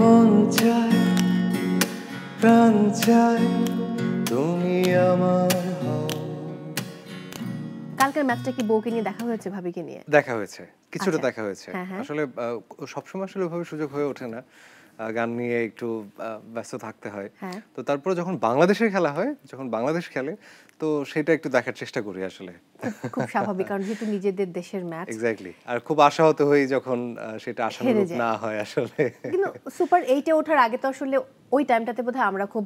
মন চায় প্রাণ চায় তুমি আমার হও। কালকের ম্যাচটা কি বউকে নিয়ে দেখা হয়েছে, ভাবিকে নিয়ে? দেখা হয়েছে, কিছুটা আচ্ছা। দেখা হয়েছে। হ্যাঁ, হ্যাঁ। আসলে সবসময় আসলে ওইভাবে সুযোগ হয়ে ওঠে না, গান নিয়ে একটু ব্যস্ত থাকতে হয়। হ্যাঁ। তো তারপরে যখন বাংলাদেশের খেলা হয়, যখন বাংলাদেশ খেলে, তো সেটা একটু দেখার চেষ্টা করি আসলে। খুব স্বাভাবিক, কারণ যেহেতু নিজেদের দেশের ম্যাচ। এক্স্যাক্টলি। আর খুব আশাহত হই যখন সেটা হেরে আশানুরূপ যায়। না হয় আসলে। কিন্তু সুপার 8 এ ওঠার আগে তো আসলে ওই টাইমটাতে বোধহয় আমরা খুব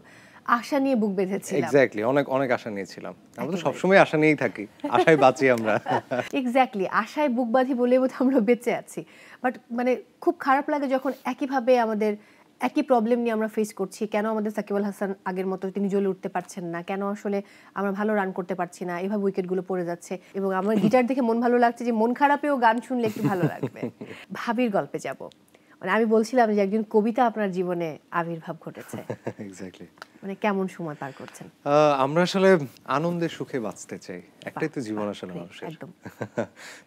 আশা নিয়ে বুক বেঁধেছিলাম। এক্স্যাক্টলি, অনেক অনেক আশা নিয়েছিলাম। আমরা তো একেবারে। সবসময় আশা নিয়েই থাকি, আশায় বাঁচি আমরা। এক্স্যাক্টলি, আশায় বুক বাঁধি বলে বোধহয় আমরা বেঁচে আছি। বাট মানে খুব খারাপ লাগে যখন একইভাবে আমাদের একই প্রবলেম নিয়ে আমরা ফেস করছি। কেন আমাদের সাকিব আল হাসান আগের মতো তিনি জ্বলে উঠতে পারছেন না, কেন আসলে আমরা ভালো রান করতে পারছি না, এভাবে উইকেটগুলো পড়ে যাচ্ছে। এবং আমার গিটার দেখে মন ভালো লাগছে যে মন খারাপেও গান শুনলে একটু ভালো লাগবে। ভাবির গল্পে যাব। মানে আমি বলছিলাম যে একজন কবিতা আপনার জীবনে আবির্ভাব ঘটেছে। এক্স্যাক্টলি। মানে কেমন সময় পার করছেন? আমরা আসলে আনন্দে সুখে বাঁচতে চাই, একটাই তো জীবন আসলে মানুষের। একদম।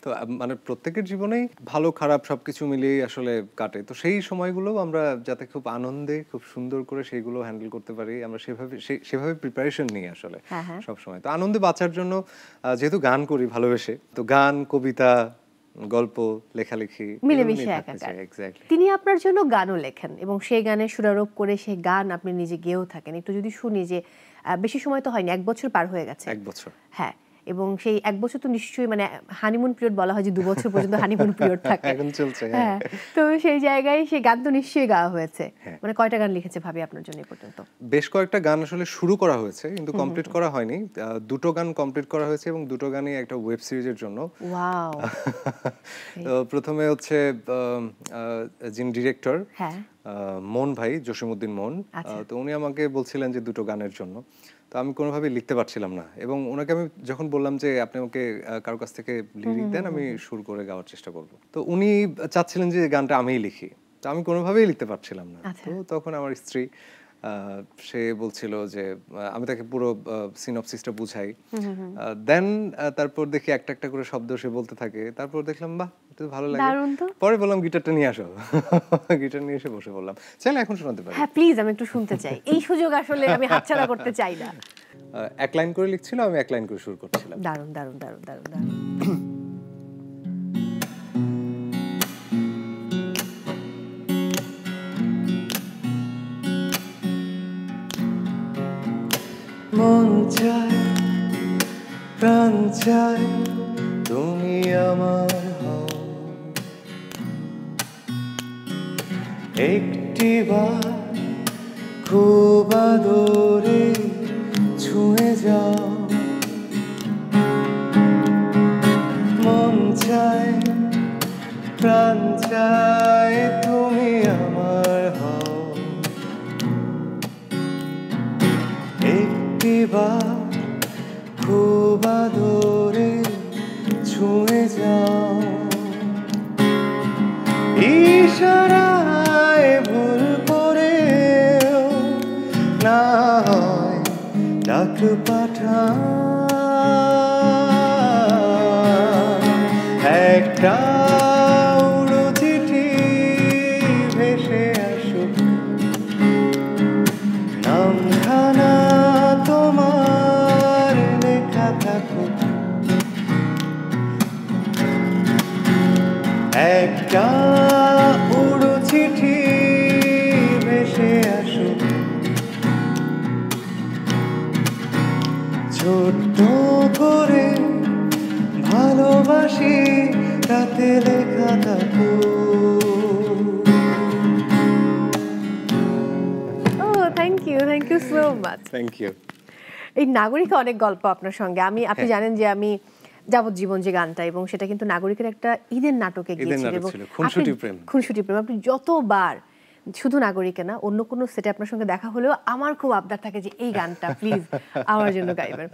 তো মানে প্রত্যেকের জীবনেই ভালো খারাপ সবকিছু মিলিয়েই আসলে কাটে। তো সেই সময়গুলো আমরা যাতে খুব আনন্দে খুব সুন্দর করে সেইগুলো হ্যান্ডেল করতে পারি, আমরা সেভাবে প্রিপারেশন নিই আসলে হ্যাঁ, হ্যাঁ। সবসময়। তো আনন্দে বাঁচার জন্য যেহেতু গান করি ভালোবেসে, তো গান, কবিতা, গল্প, লেখালেখি মিলেমিশে একাকার। এক্স্যাক্টলি। তিনি আপনার জন্য গানও লেখেন এবং সেই গানের সুরারোপ করে সেই গান আপনি নিজে গেয়েও থাকেন। একটু যদি শুনি যে বেশি সময় তো হয়নি, 1 বছর পার হয়ে গেছে। 1 বছর। হ্যাঁ, এবং সেই 1 বছর তো নিশ্চয়ই মানে হানিমুন পিরিয়ড বলা হয় যে 2 বছর পর্যন্ত হানিমুন পিরিয়ড থাকে। এখন চলছে। হ্যাঁ, তো সেই জায়গায় সেই গান তো নিশ্চয়ই গাওয়া হয়েছে। হ্যাঁ। মানে কয়টা গান লিখেছে ভাবি আপনার জন্য এ পর্যন্ত? বেশ কয়েকটা গান আসলে শুরু করা হয়েছে কিন্তু কমপ্লিট করা হয়নি। দুটো গান কমপ্লিট করা হয়েছে এবং দুটো গানই একটা ওয়েব সিরিজের জন্য। ওয়াও! তো প্রথমে হচ্ছে যিনি ডিরেক্টর, হ্যাঁ। মন ভাই, জসিমউদ্দিন মন। আচ্ছা। তো উনি আমাকে বলছিলেন যে দুটো গানের জন্য। তো আমি কোনোভাবেই লিখতে পারছিলাম না এবং ওনাকে আমি যখন বললাম যে আপনি আমাকে কারো কাছ থেকে লিরিক দেন, আমি সুর করে গাওয়ার চেষ্টা করব। তো উনি চাচ্ছিলেন যে গানটা আমিই লিখি। তো আমি কোনোভাবেই লিখতে পারছিলাম না। আচ্ছা। তো তখন আমার স্ত্রী সে বলছিল যে আমি তাকে পুরো সিনপসিসটা বুঝাই। দেন তারপর দেখি একটা একটা করে শব্দ সে বলতে থাকে। তারপর দেখলাম বাহ, এটা তো ভালো লাগে। দারুণ তো। পরে বললাম গিটারটা নিয়ে আসো। গিটার নিয়ে এসে বসে বললাম, চাইলে এখন শোনাতে পারি। হ্যাঁ, প্লিজ আমি একটু শুনতে চাই। এই সুযোগ আসলে আমি হাতছাড়া করতে চাই না। এক লাইন করে লিখছিল, আমি এক লাইন করে সুর করছিলাম। দারুণ, দারুণ, দারুণ, দারুণ, দারুণ। মন চায় প্রাণ চায় তুমি আমার হও। একটিবার খুব আদরে ছুঁয়ে যাও। মন চায় প্রাণ চায় তুমি আমার হও। একটিবার খুব আদরে ছুঁয়ে যাও। ইশারায় ভুল করেও না হয় ডাক পাঠাও। একটা উড়ো চিঠি ভেসে আসুক, নামখানা তোমার লেখা থাকুক। একটা উড়ো চিঠি ভেসে আসুক, ছোট্ট করে ভালোবাসি তাতে লেখা থাকুক। Oh, thank you so much. Thank you. এই নাগরিকে অনেক গল্প আপনার সঙ্গে। আপনি জানেন যে আমি যাবজ্জীবন যে গানটা, এবং সেটা কিন্তু নাগরিকের একটা ঈদের নাটকে গিয়েছিল এবং খুনসুটি প্রেম। খুনসুটি প্রেম আপনি যতবার, শুধু নাগরিকে না অন্য কোনো সেটে আপনার সঙ্গে দেখা হলেও আমার খুব আবদার থাকে যে এই গানটা প্লিজ আমার জন্য গাইবেন।